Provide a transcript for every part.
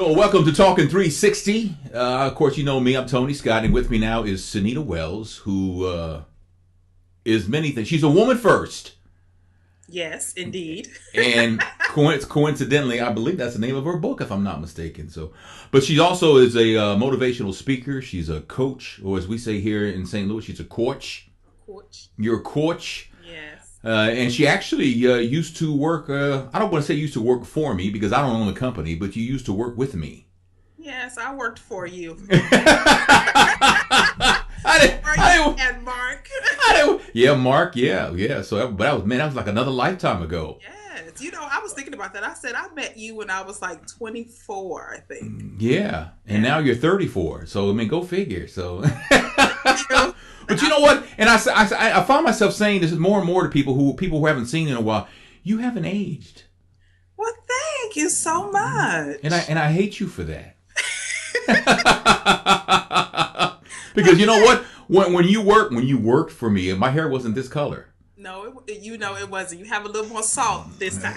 So welcome to Talking 360. Of course, you know me. I'm Tony Scott, and with me now is SInita Wells, who is many things. She's a woman first. Yes, indeed. And coincidentally, I believe that's the name of her book, if I'm not mistaken. But she also is a motivational speaker. She's a coach, or as we say here in St. Louis, she's a coach. Coach. You're a coach. Yes. And she actually used to work, I don't want to say used to work for me because I don't own the company, but you used to work with me. Yes, I worked for you. And Mark. Yeah, Mark. Yeah. So, but that was like another lifetime ago. Yes. You know, I was thinking about that. I said I met you when I was like 24, I think. Yeah. And now you're 34. So, I mean, go figure. So. But you know what? And I find myself saying this more and more to people who haven't seen in a while. You haven't aged. Well, thank you so much. And I hate you for that. Because you know what? When you worked for me, my hair wasn't this color. No, it wasn't. You have a little more salt this time.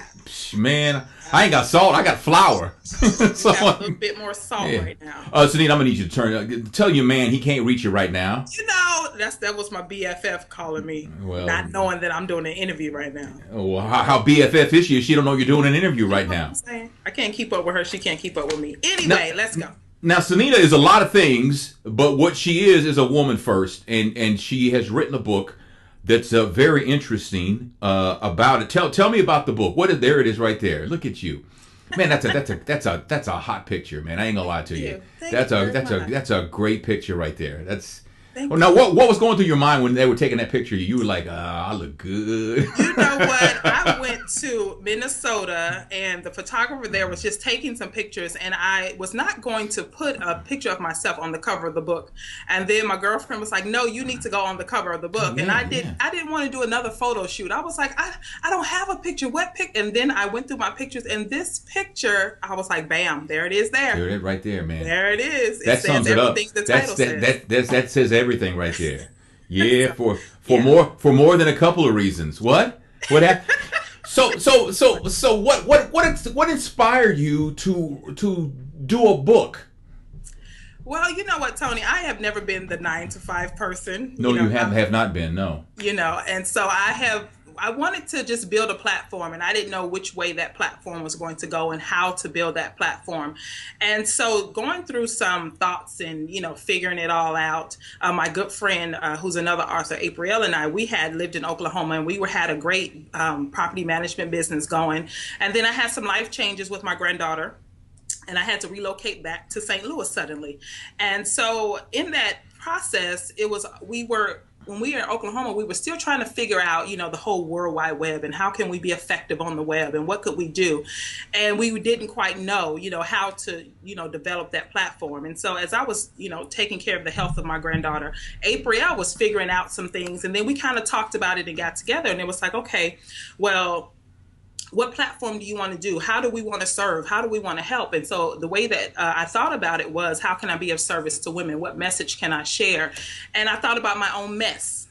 Man, I ain't got salt. I got flour. So, you have a little bit more salt right now. Sunita, I'm gonna need you to tell your man he can't reach you right now. You know, that was my BFF calling me, not knowing that I'm doing an interview right now. Well, how BFF is she if she don't know you're doing an interview right now? I can't keep up with her. She can't keep up with me. Anyway, let's go. Now, SInita is a lot of things, but what she is a woman first, and she has written a book that's very interesting about it. Tell me about the book. There it is right there. Look at you, man. That's a hot picture, man. I ain't gonna lie to you. That's a great picture right there. Now, what was going through your mind when they were taking that picture? You were like, I look good. You know what? I went to Minnesota, and the photographer there was just taking some pictures, and I was not going to put a picture of myself on the cover of the book. And then my girlfriend was like, no, you need to go on the cover of the book. And I didn't want to do another photo shoot. I was like, I don't have a picture. What pic? And then I went through my pictures, and this picture, I was like, bam, there it is there. There it is right there, man. There it is. That sums it up. The title says. That says everything right there. Yeah, for more than a couple of reasons. What happened? So what inspired you to do a book? Well, you know what, Tony? I have never been the 9-to-5 person. No, you have not been. No. You know, and so I wanted to just build a platform, and I didn't know which way that platform was going to go and how to build that platform. And so going through some thoughts and, figuring it all out, my good friend, who's another author, April, and I, we had lived in Oklahoma, and we had a great property management business going. And then I had some life changes with my granddaughter, and I had to relocate back to St. Louis suddenly. And so in that process, when we were in Oklahoma, we were still trying to figure out, the whole World Wide Web and how can we be effective on the web and what could we do? And we didn't quite know, how to, develop that platform. And so as I was, taking care of the health of my granddaughter, April was figuring out some things. And then we kind of talked about it and got together. And it was like, okay, well, what platform do you want to do? How do we want to serve? How do we want to help? And so the way that I thought about it was, how can I be of service to women? What message can I share? And I thought about my own mess,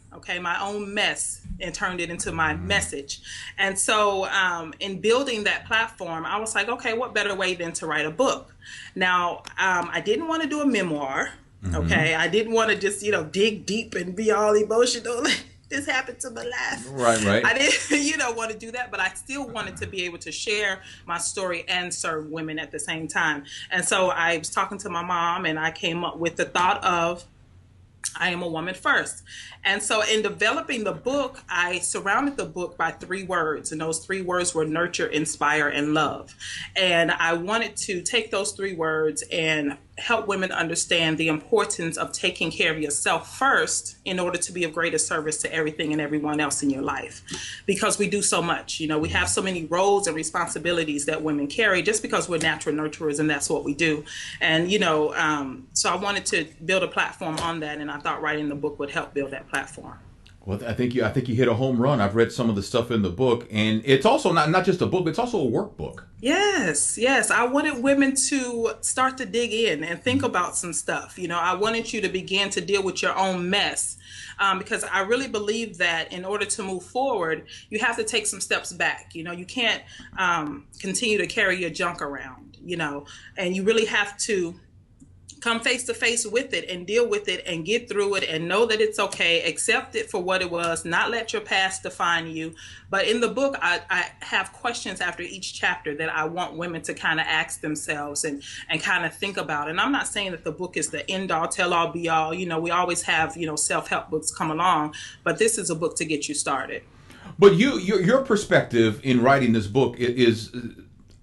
and turned it into my message. And so in building that platform, I was like, okay, what better way than to write a book? Now, I didn't want to do a memoir. Okay. I didn't want to just, dig deep and be all emotional. This happened to my life. Right. I didn't, want to do that, but I still wanted to be able to share my story and serve women at the same time. And so I was talking to my mom, and I came up with the thought of, I am a woman first. And so in developing the book, I surrounded the book by 3 words. And those 3 words were nurture, inspire, and love. And I wanted to take those 3 words and help women understand the importance of taking care of yourself first in order to be of greater service to everything and everyone else in your life. Because we do so much. We have so many roles and responsibilities that women carry just because we're natural nurturers and that's what we do. And, so I wanted to build a platform on that, and I thought writing the book would help build that platform. Well, I think you hit a home run. I've read some of the stuff in the book, and it's also not just a book; it's also a workbook. Yes, yes. I wanted women to start to dig in and think about some stuff. I wanted you to begin to deal with your own mess, because I really believe that in order to move forward, you have to take some steps back. You can't continue to carry your junk around, and you really have to come face to face with it and deal with it and get through it and know that it's okay, accept it for what it was, not let your past define you. But in the book, I have questions after each chapter that I want women to kind of ask themselves and kind of think about. And I'm not saying that the book is the end all, tell all, be all. We always have, self-help books come along, but this is a book to get you started. But your perspective in writing this book is,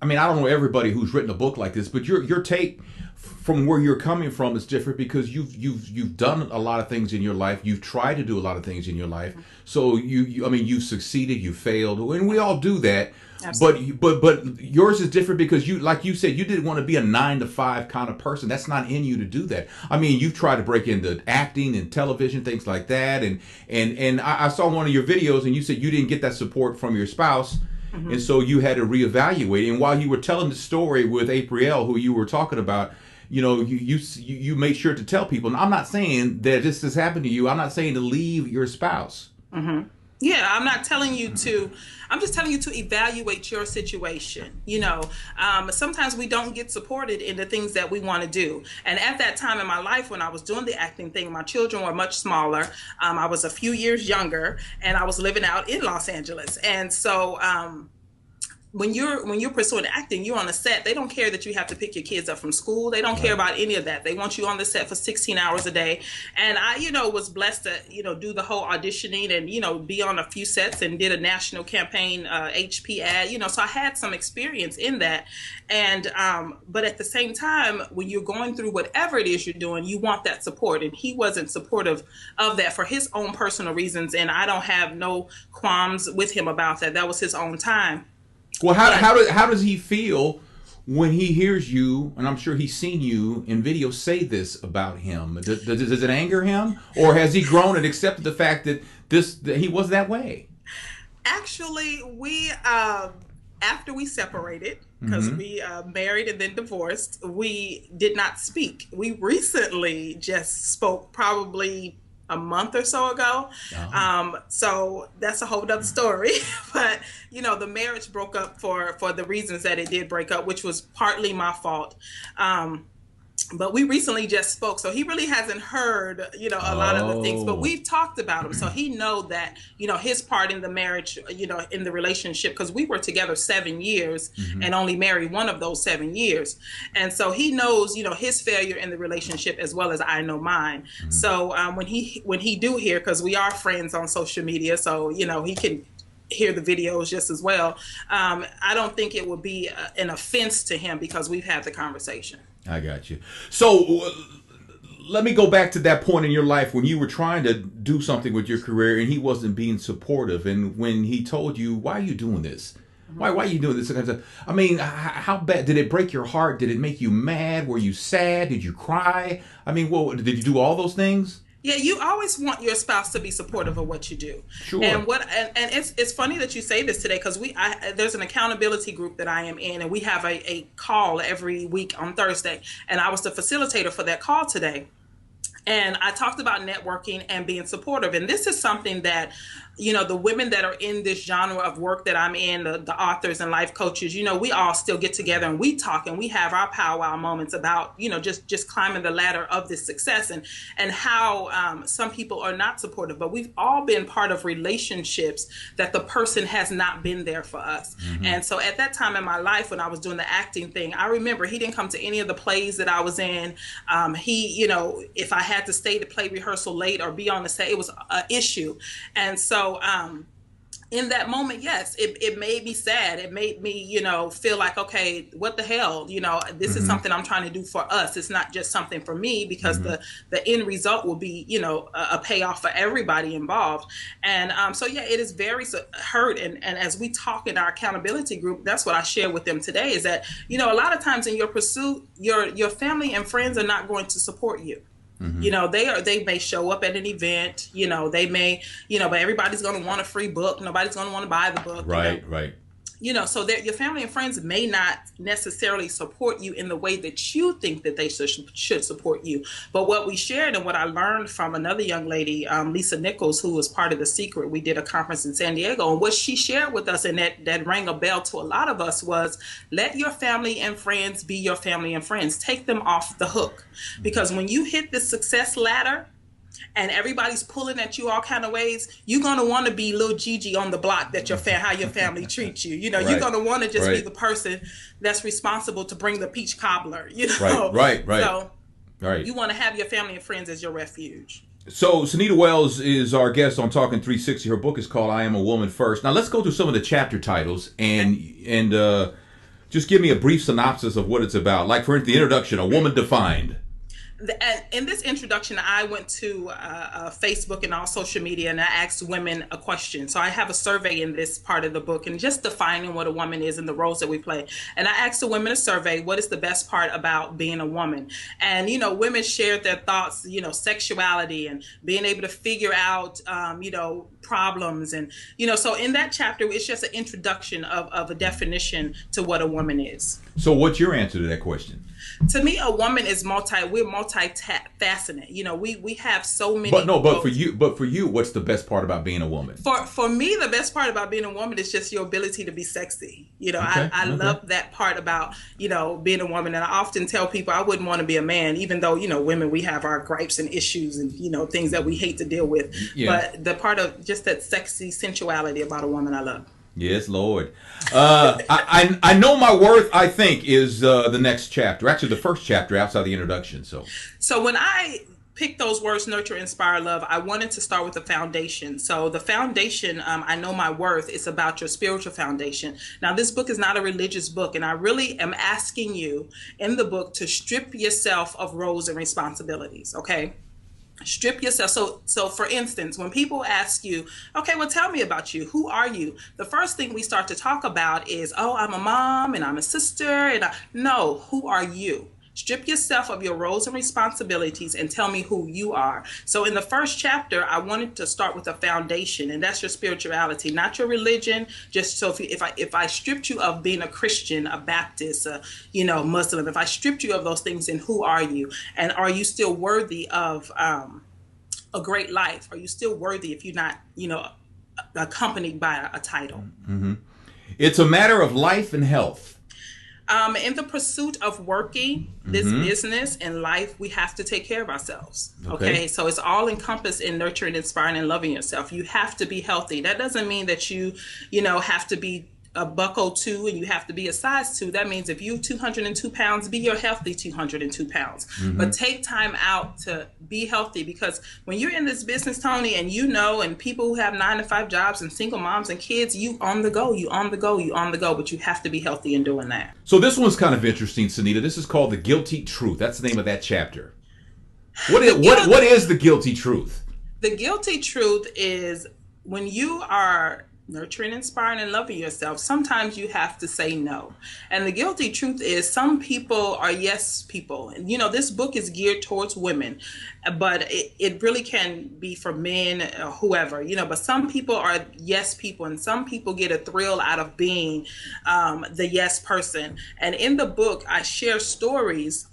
I mean, I don't know everybody who's written a book like this, but your take from where you're coming from is different because you've done a lot of things in your life. You've tried to do a lot of things in your life. So I mean, you've succeeded, you failed, and we all do that. Absolutely. But yours is different because like you said, you didn't want to be a 9 to 5 kind of person. That's not in you to do that. I mean, you've tried to break into acting and television, things like that. And I saw one of your videos, and you said you didn't get that support from your spouse. Mm-hmm. And so you had to reevaluate. And while you were telling the story with April, who you were talking about, you made sure to tell people. And I'm not saying that this has happened to you. I'm not saying to leave your spouse. Mm-hmm. Yeah, I'm not telling you to. I'm just telling you to evaluate your situation. Sometimes we don't get supported in the things that we want to do. And at that time in my life, when I was doing the acting thing, my children were much smaller. I was a few years younger, and I was living out in Los Angeles. And so when you're pursuing acting, you're on a set. They don't care that you have to pick your kids up from school. They don't care about any of that. They want you on the set for 16 hours a day. And I, was blessed to, do the whole auditioning and, be on a few sets and did a national campaign, HP ad, so I had some experience in that. And, but at the same time, when you're going through whatever it is you're doing, you want that support. And he wasn't supportive of that for his own personal reasons. And I don't have no qualms with him about that. That was his own time. Well, how does he feel when he hears you, and I'm sure he's seen you in video say this about him? Does it anger him, or has he grown and accepted the fact that he was that way? Actually, we after we separated, because we married and then divorced, we did not speak. We recently just spoke, probably a month or so ago. So that's a whole other story. But, the marriage broke up for the reasons that it did break up, which was partly my fault. But we recently just spoke, so he really hasn't heard, a lot of the things, but we've talked about him. So he know that, his part in the marriage, in the relationship, because we were together 7 years and only married one of those 7 years. And so he knows, his failure in the relationship as well as I know mine. So when he do hear, because we are friends on social media, so, he can hear the videos just as well. I don't think it would be an offense to him because we've had the conversation. I got you. So let me go back to that point in your life when you were trying to do something with your career and he wasn't being supportive. And when he told you, why are you doing this? Why are you doing this? I mean, how bad did it break your heart? Did it make you mad? Were you sad? Did you cry? I mean, did you do all those things? Yeah, you always want your spouse to be supportive of what you do. Sure. And it's funny that you say this today because there's an accountability group that I am in, and we have a call every week on Thursday, and I was the facilitator for that call today. And I talked about networking and being supportive. And this is something that, the women that are in this genre of work that I'm in, the authors and life coaches, we all still get together and we talk and we have our powwow moments about, just climbing the ladder of this success and how some people are not supportive. But we've all been part of relationships that the person has not been there for us. And so at that time in my life, when I was doing the acting thing, I remember he didn't come to any of the plays that I was in. He, if I had to stay to play rehearsal late or be on the set, it was an issue. And so in that moment, yes, it made me sad. It made me, feel like, okay, what the hell? This is something I'm trying to do for us. It's not just something for me because the end result will be, a payoff for everybody involved. And so, yeah, it is very hurt. And as we talk in our accountability group, that's what I share with them today is that, a lot of times in your pursuit, your family and friends are not going to support you. You know, they may show up at an event, you know, they may, you know, but everybody's going to want a free book. Nobody's going to want to buy the book. Right, you know? right. You know, so that your family and friends may not necessarily support you in the way that you think that they should support you. But what we shared and what I learned from another young lady, Lisa Nichols, who was part of The Secret, we did a conference in San Diego, and what she shared with us, and that rang a bell to a lot of us, was let your family and friends be your family and friends. Take them off the hook. Because when you hit the success ladder, and everybody's pulling at you all kind of ways, you're going to want to be little Gigi on the block that how your family treats you. You know, right. You're going to want to just right. be the person that's responsible to bring the peach cobbler, you know. Right. So right. You want to have your family and friends as your refuge. So SInita Wells is our guest on Talking 360. Her book is called I Am a Woman First. Now let's go through some of the chapter titles and just give me a brief synopsis of what it's about. Like for the introduction, A Woman Defined. And in this introduction, I went to Facebook and all social media, and I asked women a question. So I have a survey in this part of the book, and just defining what a woman is and the roles that we play. And I asked the women a survey, what is the best part about being a woman? And, you know, women shared their thoughts, you know, sexuality and being able to figure out, you know, problems. And, you know, so in that chapter, it's just an introduction of a definition to what a woman is. So what's your answer to that question? To me, a woman is we're multifaceted. You know, we have so many. But for you, what's the best part about being a woman? For me, the best part about being a woman is just your ability to be sexy. You know, I love that part about, you know, being a woman. And I often tell people I wouldn't want to be a man, even though, you know, women, we have our gripes and issues and, you know, things that we hate to deal with. Yeah. But the part of just that sexy sensuality about a woman, I love. Yes, Lord. I know my worth, I think, is the next chapter. Actually, the first chapter outside the introduction. So when I picked those words, nurture, inspire, love, I wanted to start with the foundation. So the foundation, I know my worth, is about your spiritual foundation. Now, this book is not a religious book, and I really am asking you in the book to strip yourself of roles and responsibilities, okay? Strip yourself. So for instance, when people ask you, okay, well, tell me about you. Who are you? The first thing we start to talk about is, oh, I'm a mom and I'm a sister. No, who are you? Strip yourself of your roles and responsibilities and tell me who you are. So in the first chapter, I wanted to start with a foundation, and that's your spirituality, not your religion. Just so if I stripped you of being a Christian, a Baptist, you know, Muslim, if I stripped you of those things, then who are you? And are you still worthy of a great life? Are you still worthy if you're not, you know, accompanied by a title? Mm-hmm. It's a matter of life and health. In the pursuit of working this business and life, we have to take care of ourselves. Okay. So it's all encompassed in nurturing, inspiring, and loving yourself. You have to be healthy. That doesn't mean that you know, have to be a buckle 2 and you have to be a size 2. That means if you're 202 pounds, be your healthy 202 pounds. But take time out to be healthy, because when you're in this business, Tony, and you know, and people who have 9-to-5 jobs and single moms and kids, you on the go, but you have to be healthy in doing that. So this one's kind of interesting, SInita. This is called The Guilty Truth. That's the name of that chapter. What is the guilty truth? The guilty truth is when you are nurturing, inspiring, and loving yourself, sometimes you have to say no. And the guilty truth is some people are yes people. And, you know, this book is geared towards women, but it really can be for men or whoever, you know, but some people are yes people, and some people get a thrill out of being the yes person. And in the book, I share stories.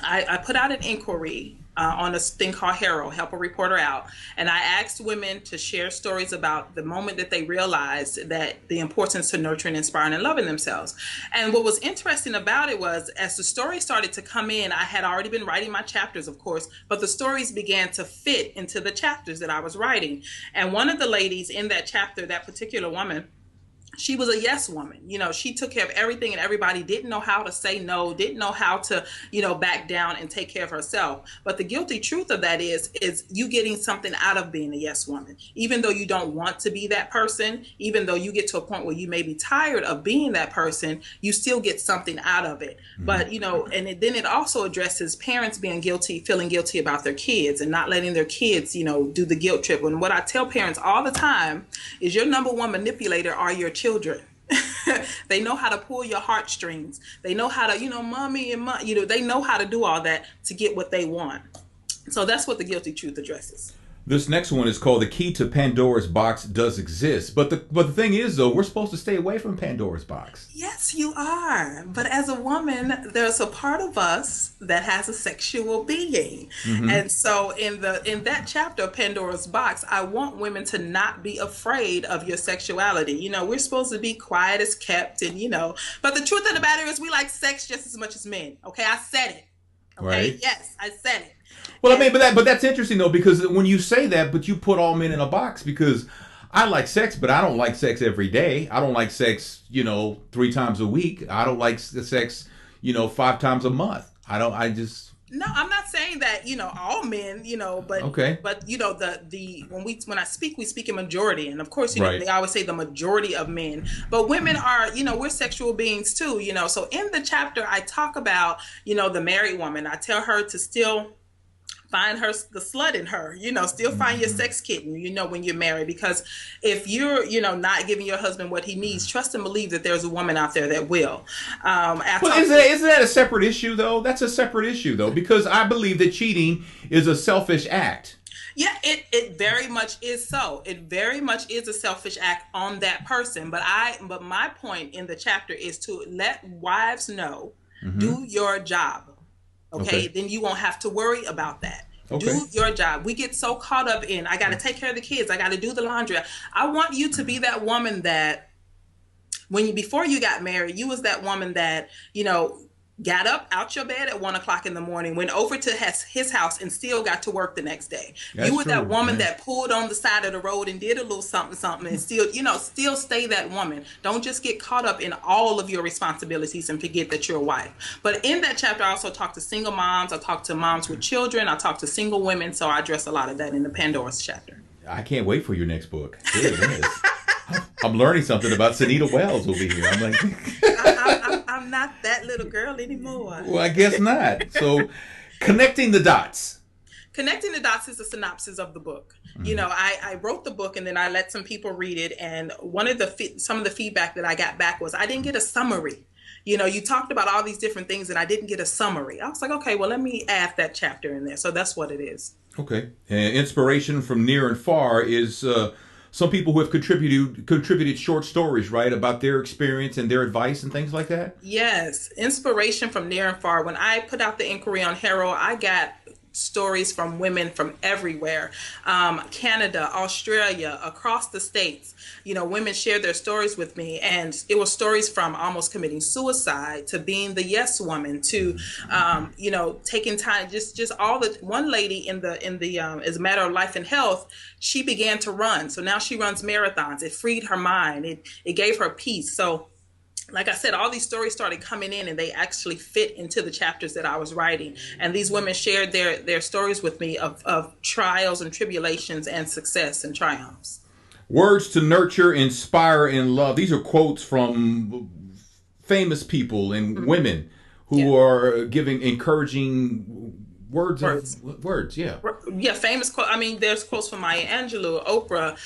I put out an inquiry on a thing called Herald, Help a Reporter Out. And I asked women to share stories about the moment that they realized that the importance to nurturing, inspiring, and loving themselves. And what was interesting about it was, as the stories started to come in, I had already been writing my chapters, of course, but the stories began to fit into the chapters that I was writing. And one of the ladies in that chapter, that particular woman, she was a yes woman. You know, she took care of everything and everybody, didn't know how to say no, didn't know how to, you know, back down and take care of herself. But the guilty truth of that is you getting something out of being a yes woman. Even though you don't want to be that person, even though you get to a point where you may be tired of being that person, you still get something out of it. But, you know, and then it also addresses parents being guilty, feeling guilty about their kids and not letting their kids, you know, do the guilt trip. And what I tell parents all the time is your number one manipulator are your children. They know how to pull your heartstrings. They know how to, you know, mommy and mom, you know, they know how to do all that to get what they want. So that's what the guilty truth addresses. This next one is called "The Key to Pandora's Box Does Exist," but the thing is, though, we're supposed to stay away from Pandora's box. Yes, you are. But as a woman, there's a part of us that has a sexual being. And so in that chapter of Pandora's Box, I want women to not be afraid of your sexuality. We're supposed to be quiet as kept but the truth of the matter is we like sex just as much as men. Okay, I said it. Okay? Right. Yes, I said it. Well, I mean, but that's interesting though, because when you say that, but you put all men in a box, because I like sex, but I don't like sex every day. I don't like sex, 3 times a week. I don't like sex, 5 times a month. No, I'm not saying that, all men, but Okay. but when I speak, we speak in majority. And of course, Right. they always say the majority of men, but women are, we're sexual beings too, So in the chapter I talk about, the married woman. I tell her to still find the slut in her, still find your sex kitten, when you're married, because if you're, not giving your husband what he needs, trust and believe that there's a woman out there that will. Well, isn't that a separate issue though? That's a separate issue though, because I believe that cheating is a selfish act. Yeah, it very much is so. It very much is a selfish act on that person. But my point in the chapter is to let wives know, do your job. Okay, then you won't have to worry about that. Okay. Do your job. We get so caught up in, I got to take care of the kids. I got to do the laundry. I want you to be that woman that before you got married, you was that woman that, got up out your bed at 1:00 in the morning, went over to his house and still got to work the next day. That's you were true, that woman man. that pulled on the side of the road and did a little something and still stay that woman. Don't just get caught up in all of your responsibilities and forget that you're a wife. But in that chapter, I also talk to single moms. I talk to moms with children. I talk to single women. So I address a lot of that in the Pandora's chapter. I can't wait for your next book. There it is. I'm learning something about SInita Wells over here. I'm like, I'm not that little girl anymore. well, I guess not. So, connecting the dots. Connecting the Dots is a synopsis of the book. I wrote the book and then I let some people read it. And some of the feedback that I got back was I didn't get a summary. You talked about all these different things and I didn't get a summary. I was like, okay, well, let me add that chapter in there. So that's what it is. Okay. And inspiration from near and far is some people who have contributed short stories, right, about their experience and their advice and things like that? Yes. Inspiration from near and far. When I put out the inquiry on Herald, I got stories from women from everywhere, Canada, Australia, across the states. Women shared their stories with me, and it was stories from almost committing suicide to being the yes woman to, taking time. Just all the one lady in the as a matter of life and health, she began to run. So now she runs marathons. It freed her mind. It gave her peace. So, like I said, all these stories started coming in and they actually fit into the chapters that I was writing. And these women shared their stories with me of trials and tribulations and success and triumphs. Words to nurture, inspire, and love. These are quotes from famous people and women who are giving encouraging words. Yeah. Yeah, famous quote. I mean, there's quotes from Maya Angelou, Oprah,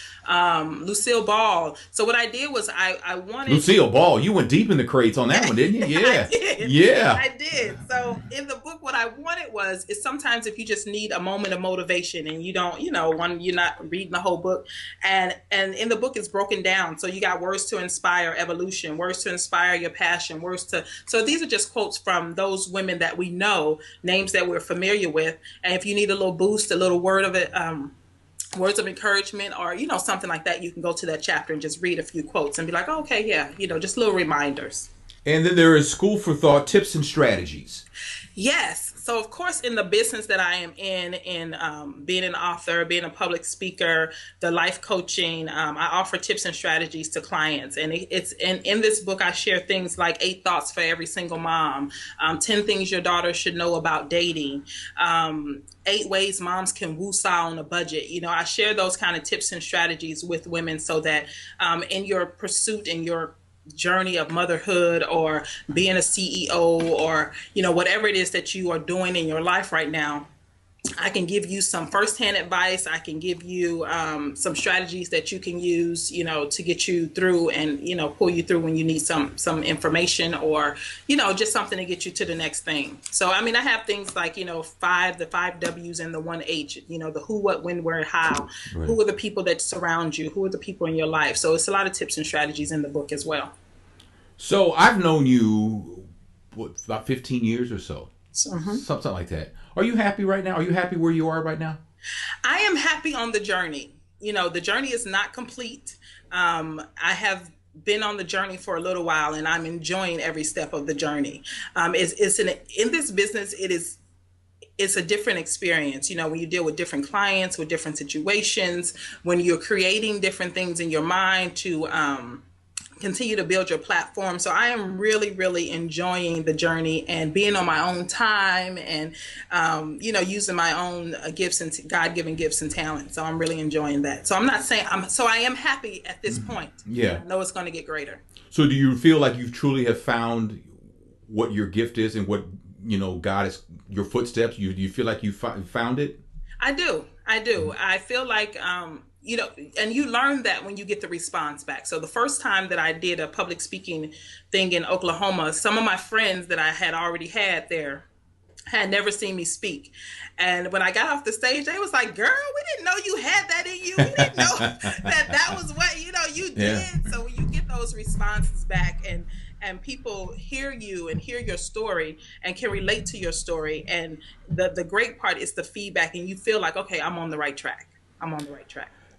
Lucille Ball. So what I did was I wanted Lucille Ball. You went deep in the crates on that one, didn't you? Yeah. I did. Yeah. I did. So in the book, what I wanted is sometimes if you just need a moment of motivation and you don't, when you're not reading the whole book, and in the book it's broken down. So you got words to inspire evolution, words to inspire your passion, so these are just quotes from those women that we know, names that we're familiar with. And if you need a little boost, a little word of it, words of encouragement, or something like that, you can go to that chapter and just read a few quotes and be like, oh, okay, yeah, just little reminders. And then there is School for Thought tips and strategies. Yes. So, of course, in the business that I am in being an author, being a public speaker, the life coaching, I offer tips and strategies to clients. And in this book, I share things like 8 thoughts for every single mom, 10 things your daughter should know about dating, 8 ways moms can woo-saw on a budget. I share those kind of tips and strategies with women so that in your pursuit, in your journey of motherhood or being a CEO or whatever it is that you are doing in your life right now, I can give you some firsthand advice. I can give you some strategies that you can use, to get you through and, pull you through when you need some information or, just something to get you to the next thing. So, I mean, I have things like, the five W's and the one H, the who, what, when, where, how. Right. Who are the people that surround you? Who are the people in your life? So it's a lot of tips and strategies in the book as well. So I've known you, about 15 years or so, Mhm. something like that. Are you happy right now? Are you happy where you are right now? I am happy on the journey. The journey is not complete. I have been on the journey for a little while, and I'm enjoying every step of the journey. In this business, it's a different experience. When you deal with different clients, with different situations, when you're creating different things in your mind to continue to build your platform. So I am really, really enjoying the journey and being on my own time and, using my own gifts and God-given gifts and talents. So I'm really enjoying that. So I'm not saying I am happy at this point. Yeah. I know it's going to get greater. So do you feel like you truly have found what your gift is and what, God is, your footsteps? You feel like you found it? I do. I feel like, and you learn that when you get the response back. So the first time that I did a public speaking thing in Oklahoma, some of my friends that I had already had there had never seen me speak. And when I got off the stage, they was like, girl, we didn't know you had that in you. We didn't know that was what, you did. Yeah. So when you get those responses back and people hear you and hear your story and can relate to your story. And the great part is the feedback, and you feel like, okay, I'm on the right track.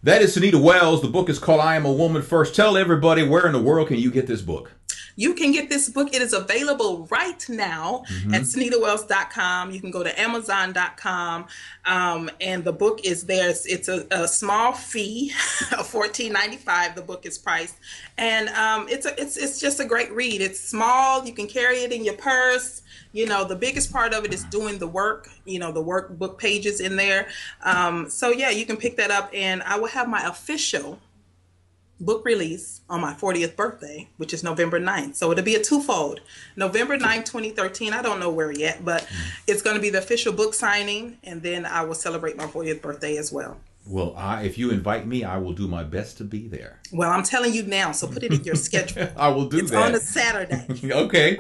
That is SInita Wells. The book is called I Am a Woman First. Tell everybody, where in the world can you get this book? You can get this book. It is available right now at SInitaWells.com. You can go to Amazon.com, and the book is there. It's a small fee of $14.95. The book is priced, and it's just a great read. It's small. You can carry it in your purse. The biggest part of it is doing the work. The workbook pages in there. So yeah, you can pick that up, and I will have my official book release on my 40th birthday, which is November 9th. So it'll be a twofold. November 9th, 2013. I don't know where yet, but it's going to be the official book signing, and then I will celebrate my 40th birthday as well. Well, if you invite me, I will do my best to be there. Well, I'm telling you now, so put it in your schedule. I will do that. It's on a Saturday. Okay.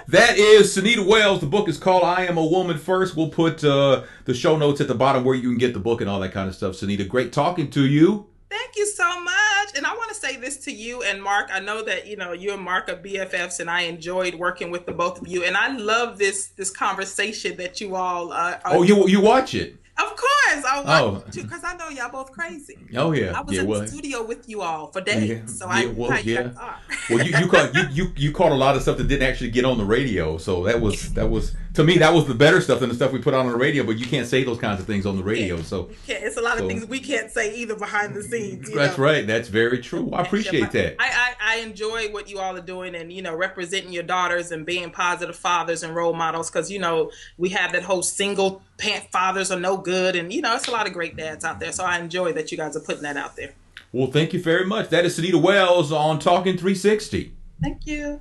That is SInita Wells. The book is called I Am a Woman First. We'll put the show notes at the bottom where you can get the book and all that kind of stuff. SInita, great talking to you. Thank you so much. And I want to say this to you and Mark. I know that, you and Mark are BFFs, and I enjoyed working with the both of you. And I love this conversation that you all are. Oh, you watch it? Of course, I want to, because I know y'all both crazy. Oh yeah, I was in the studio with you all for days, so I knew how you guys are. Well, you caught a lot of stuff that didn't actually get on the radio, so that was to me that was the better stuff than the stuff we put on the radio. But you can't say those kinds of things on the radio, so it's a lot of things we can't say either behind the scenes. That's right. That's very true. I appreciate that. I enjoy what you all are doing, and representing your daughters and being positive fathers and role models, because we have that whole single fathers are no good, and it's a lot of great dads out there. So I enjoy that you guys are putting that out there. Well, thank you very much. That is SInita Wells on Talking 360. Thank you.